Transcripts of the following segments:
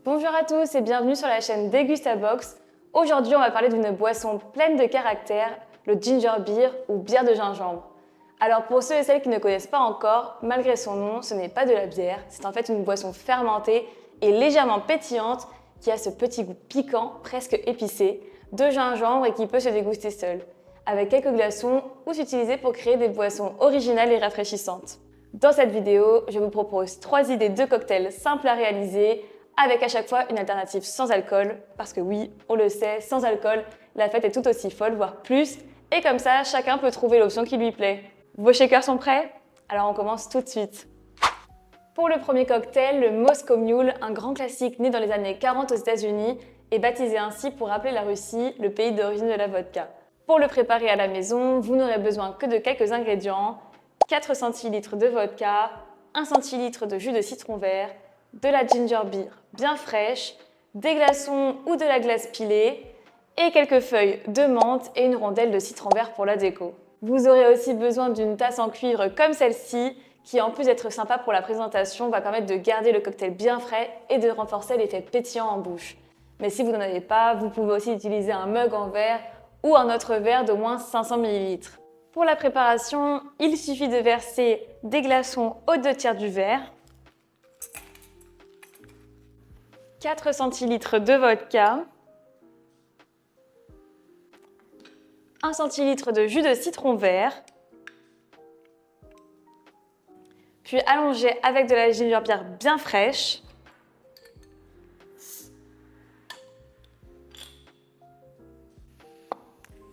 Bonjour à tous et bienvenue sur la chaîne Degustabox. Aujourd'hui, on va parler d'une boisson pleine de caractère, le ginger beer ou bière de gingembre. Alors pour ceux et celles qui ne connaissent pas encore, malgré son nom, ce n'est pas de la bière, c'est en fait une boisson fermentée et légèrement pétillante qui a ce petit goût piquant, presque épicé, de gingembre et qui peut se déguster seul, avec quelques glaçons ou s'utiliser pour créer des boissons originales et rafraîchissantes. Dans cette vidéo, je vous propose 3 idées de cocktails simples à réaliser, avec à chaque fois une alternative sans alcool, parce que oui, on le sait, sans alcool, la fête est tout aussi folle, voire plus, et comme ça, chacun peut trouver l'option qui lui plaît. Vos shakers sont prêts? Alors on commence tout de suite. Pour le premier cocktail, le Moscow Mule, un grand classique né dans les années 40 aux États-Unis, est baptisé ainsi pour rappeler la Russie, le pays d'origine de la vodka. Pour le préparer à la maison, vous n'aurez besoin que de quelques ingrédients: 4 centilitres de vodka, 1 centilitre de jus de citron vert, de la ginger beer bien fraîche, des glaçons ou de la glace pilée et quelques feuilles de menthe et une rondelle de citron vert pour la déco. Vous aurez aussi besoin d'une tasse en cuivre comme celle-ci qui, en plus d'être sympa pour la présentation, va permettre de garder le cocktail bien frais et de renforcer l'effet pétillant en bouche. Mais si vous n'en avez pas, vous pouvez aussi utiliser un mug en verre ou un autre verre d'au moins 500 ml. Pour la préparation, il suffit de verser des glaçons aux 2/3 du verre, 4 centilitres de vodka, 1 centilitre de jus de citron vert, puis allonger avec de la ginger beer bien fraîche,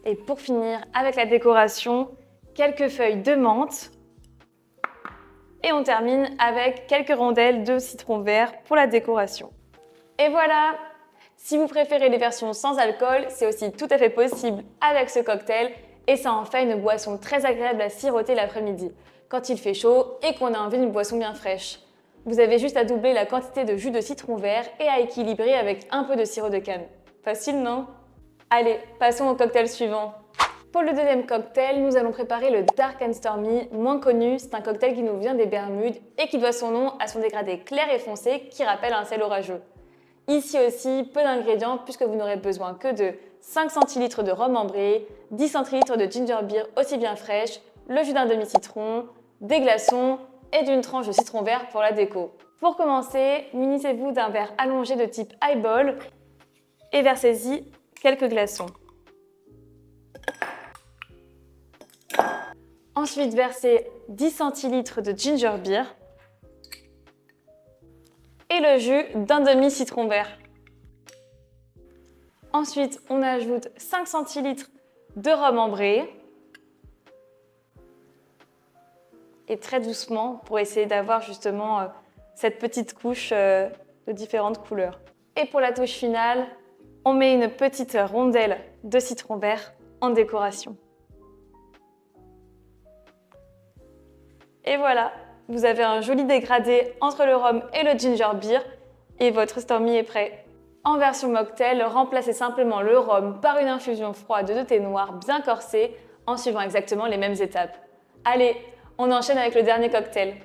et pour finir, avec la décoration, quelques feuilles de menthe, et on termine avec quelques rondelles de citron vert pour la décoration. Et voilà! Si vous préférez les versions sans alcool, c'est aussi tout à fait possible avec ce cocktail et ça en fait une boisson très agréable à siroter l'après-midi, quand il fait chaud et qu'on a envie d'une boisson bien fraîche. Vous avez juste à doubler la quantité de jus de citron vert et à équilibrer avec un peu de sirop de canne. Facile, non? Allez, passons au cocktail suivant. Pour le deuxième cocktail, nous allons préparer le Dark and Stormy, moins connu. C'est un cocktail qui nous vient des Bermudes et qui doit son nom à son dégradé clair et foncé qui rappelle un ciel orageux. Ici aussi, peu d'ingrédients puisque vous n'aurez besoin que de 5 centilitres de rhum ambré, 10 centilitres de ginger beer aussi bien fraîche, le jus d'un demi-citron, des glaçons et d'une tranche de citron vert pour la déco. Pour commencer, munissez-vous d'un verre allongé de type highball et versez-y quelques glaçons. Ensuite, versez 10 centilitres de ginger beer et le jus d'un demi-citron vert. Ensuite, on ajoute 5 centilitres de rhum ambré et très doucement pour essayer d'avoir justement cette petite couche de différentes couleurs. Et pour la touche finale, on met une petite rondelle de citron vert en décoration. Et voilà, vous avez un joli dégradé entre le rhum et le ginger beer et votre Stormy est prêt. En version mocktail, remplacez simplement le rhum par une infusion froide de thé noir bien corsé en suivant exactement les mêmes étapes. Allez, on enchaîne avec le dernier cocktail.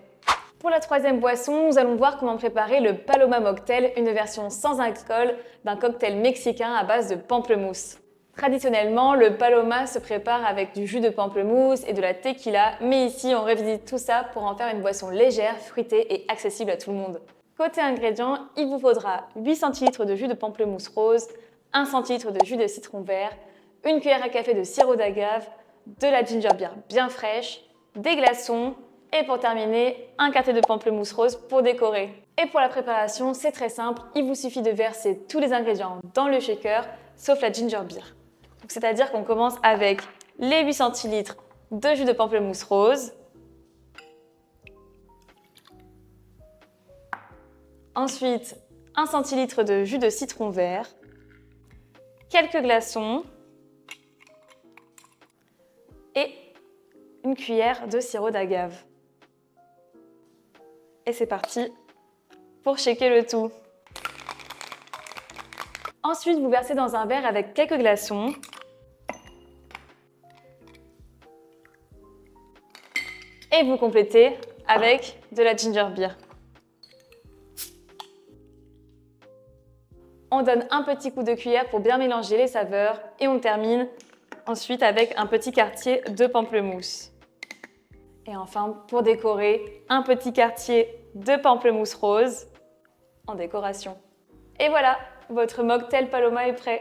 Pour la troisième boisson, nous allons voir comment préparer le Paloma Mocktail, une version sans alcool d'un cocktail mexicain à base de pamplemousse. Traditionnellement, le Paloma se prépare avec du jus de pamplemousse et de la tequila, mais ici on revisite tout ça pour en faire une boisson légère, fruitée et accessible à tout le monde. Côté ingrédients, il vous faudra 8 centilitres de jus de pamplemousse rose, 1 centilitre de jus de citron vert, une cuillère à café de sirop d'agave, de la ginger beer bien fraîche, des glaçons et pour terminer, un quartier de pamplemousse rose pour décorer. Et pour la préparation, c'est très simple, il vous suffit de verser tous les ingrédients dans le shaker, sauf la ginger beer. C'est-à-dire qu'on commence avec les 8 centilitres de jus de pamplemousse rose. Ensuite, 1 centilitre de jus de citron vert, quelques glaçons et une cuillère de sirop d'agave. Et c'est parti pour shaker le tout. Ensuite, vous versez dans un verre avec quelques glaçons. Et vous complétez avec de la ginger beer. On donne un petit coup de cuillère pour bien mélanger les saveurs et on termine ensuite avec un petit quartier de pamplemousse. Et enfin, pour décorer, un petit quartier de pamplemousse rose en décoration. Et voilà, votre mocktail Paloma est prêt.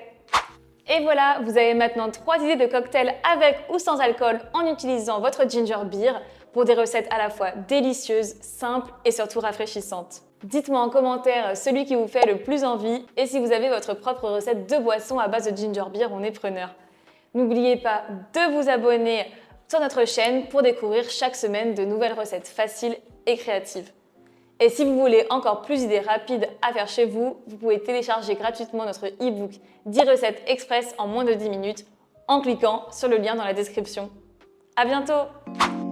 Et voilà, vous avez maintenant 3 idées de cocktails avec ou sans alcool en utilisant votre ginger beer pour des recettes à la fois délicieuses, simples et surtout rafraîchissantes. Dites-moi en commentaire celui qui vous fait le plus envie et si vous avez votre propre recette de boisson à base de ginger beer, on est preneur. N'oubliez pas de vous abonner sur notre chaîne pour découvrir chaque semaine de nouvelles recettes faciles et créatives. Et si vous voulez encore plus d'idées rapides à faire chez vous, vous pouvez télécharger gratuitement notre e-book 10 recettes express en moins de 10 minutes en cliquant sur le lien dans la description. À bientôt!